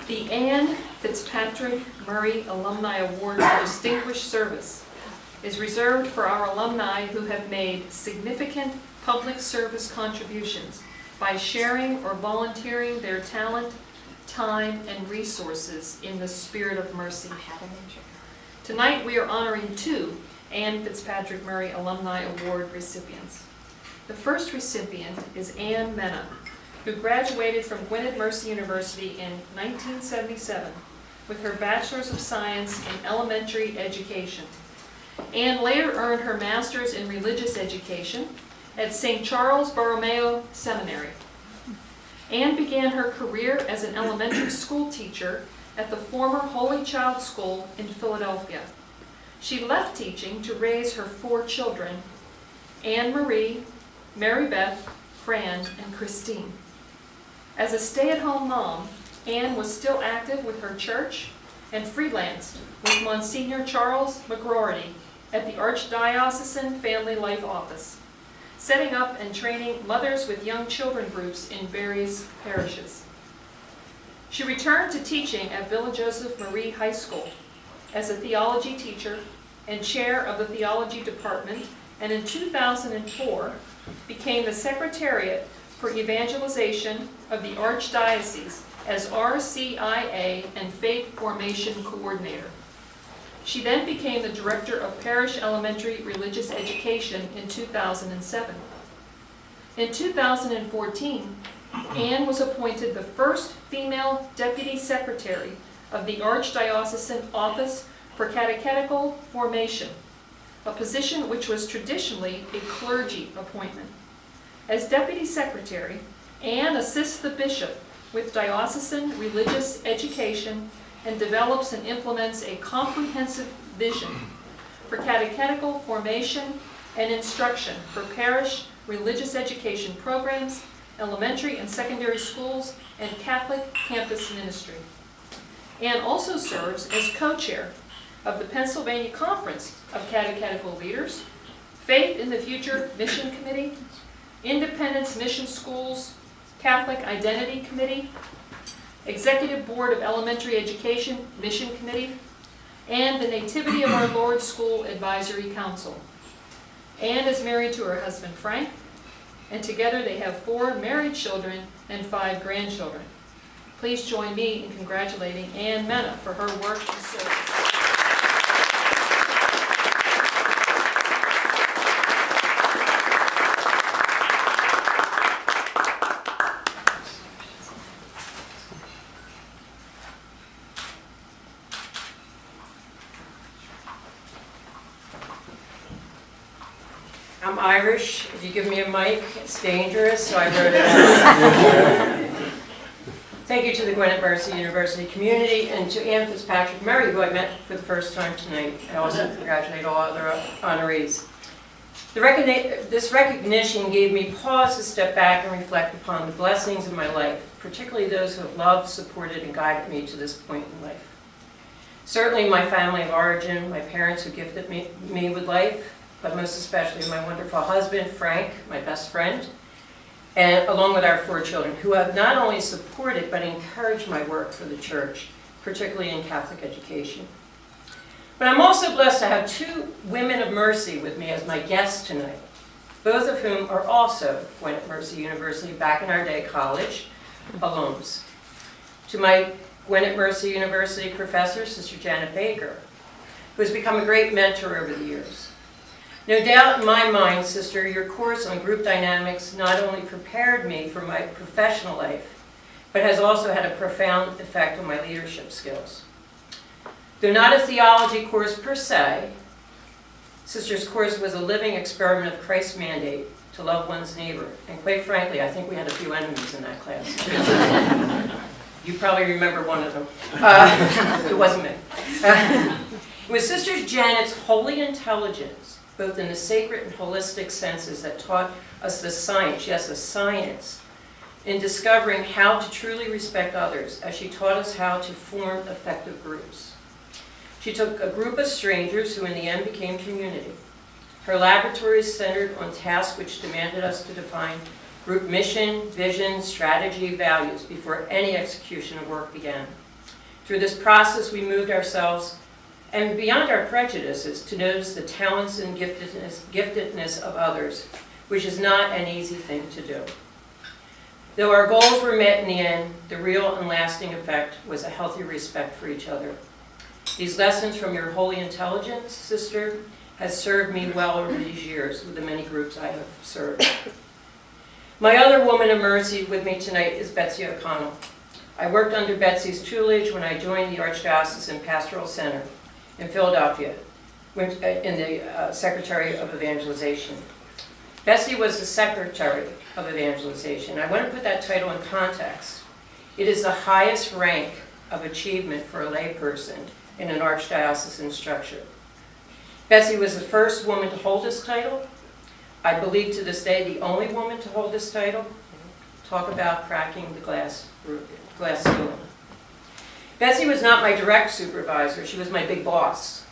The Ann Fitzpatrick Murray Alumni Award for Distinguished Service is reserved for our alumni who have made significant public service contributions by sharing or volunteering their talent, time, and resources in the spirit of mercy. Tonight we are honoring two Ann Fitzpatrick Murray Alumni Award recipients. The first recipient is Ann Menna, who graduated from Gwinnett Mercy University in 1977 with her Bachelor's of Science in Elementary Education. Ann later earned her Master's in Religious Education at St. Charles Borromeo Seminary. Ann began her career as an elementary school teacher at the former Holy Child School in Philadelphia. She left teaching to raise her four children, Anne Marie, Mary Beth, Fran, and Christine. As a stay-at-home mom, Ann was still active with her church and freelanced with Monsignor Charles McGroarty at the Archdiocesan Family Life Office, setting up and training mothers with young children groups in various parishes. She returned to teaching at Villa Joseph Marie High School as a theology teacher and chair of the theology department, and in 2004 became the Secretariat for Evangelization of the Archdiocese as RCIA and Faith Formation Coordinator. She then became the Director of Parish Elementary Religious Education in 2007. In 2014, Ann was appointed the first female Deputy Secretary of the Archdiocesan Office for Catechetical Formation, a position which was traditionally a clergy appointment. As Deputy Secretary, Ann assists the bishop with diocesan religious education and develops and implements a comprehensive vision for catechetical formation and instruction for parish religious education programs, elementary and secondary schools, and Catholic campus ministry. Ann also serves as co-chair of the Pennsylvania Conference of Catechetical Leaders, Faith in the Future Mission Committee, Independence Mission Schools, Catholic Identity Committee, Executive Board of Elementary Education Mission Committee, and the Nativity of Our Lord School Advisory Council. Ann is married to her husband Frank, and together they have 4 married children and 5 grandchildren. Please join me in congratulating Ann Menna for her work and service. I'm Irish. If you give me a mic, it's dangerous, so I wrote it out. Thank you to the Gwinnett Mercy University community and to Ann Fitzpatrick Murray, who I met for the first time tonight. I also congratulate all other honorees. This recognition gave me pause to step back and reflect upon the blessings of my life, particularly those who have loved, supported, and guided me to this point in life. Certainly my family of origin, my parents who gifted me with life, but most especially my wonderful husband, Frank, my best friend, and along with our 4 children, who have not only supported but encouraged my work for the church, particularly in Catholic education. But I'm also blessed to have 2 women of mercy with me as my guests tonight, both of whom are also Gwinnett Mercy University back in our day college alums. To my Gwinnett Mercy University professor, Sister Janet Baker, who has become a great mentor over the years. No doubt in my mind, Sister, your course on group dynamics not only prepared me for my professional life, but has also had a profound effect on my leadership skills. Though not a theology course per se, Sister's course was a living experiment of Christ's mandate to love one's neighbor. And quite frankly, I think we had a few enemies in that class. You probably remember one of them. It wasn't me. It was Sister Janet's holy intelligence, both in the sacred and holistic senses, that taught us the science, yes, the science, in discovering how to truly respect others, as she taught us how to form effective groups. She took a group of strangers who in the end became community. Her laboratory centered on tasks which demanded us to define group mission, vision, strategy, values before any execution of work began. Through this process, we moved ourselves and beyond our prejudices to notice the talents and giftedness of others, which is not an easy thing to do. Though our goals were met in the end, the real and lasting effect was a healthy respect for each other. These lessons from your holy intelligence, sister, has served me well over these years with the many groups I have served. My other woman of mercy with me tonight is Betsy O'Connell. I worked under Betsy's tutelage when I joined the Archdiocesan Pastoral Center in Philadelphia, in the Secretary of Evangelization. Betsy was the Secretary of Evangelization. I want to put that title in context. It is the highest rank of achievement for a layperson in an archdiocesan structure. Betsy was the first woman to hold this title. I believe to this day the only woman to hold this title. Talk about cracking the glass ceiling. Betsy was not my direct supervisor. She was my big boss,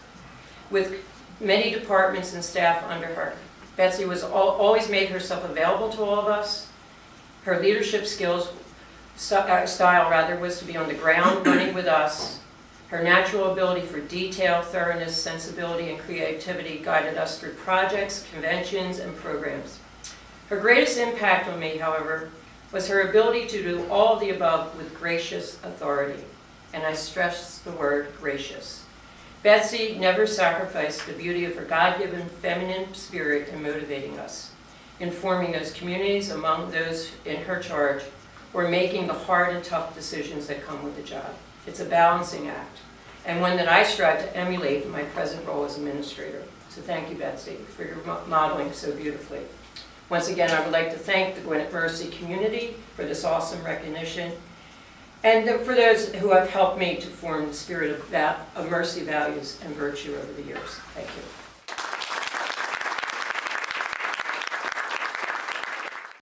with many departments and staff under her. Betsy was always made herself available to all of us. Her leadership style was to be on the ground running with us. Her natural ability for detail, thoroughness, sensibility, and creativity guided us through projects, conventions, and programs. Her greatest impact on me, however, was her ability to do all of the above with gracious authority. And I stress the word gracious. Betsy never sacrificed the beauty of her God-given feminine spirit in motivating us, in forming those communities among those in her charge, or making the hard and tough decisions that come with the job. It's a balancing act, and one that I strive to emulate in my present role as administrator. So thank you, Betsy, for your modeling so beautifully. Once again, I would like to thank the Gwinnett Mercy community for this awesome recognition, and for those who have helped me to form the spirit of mercy values and virtue over the years. Thank you.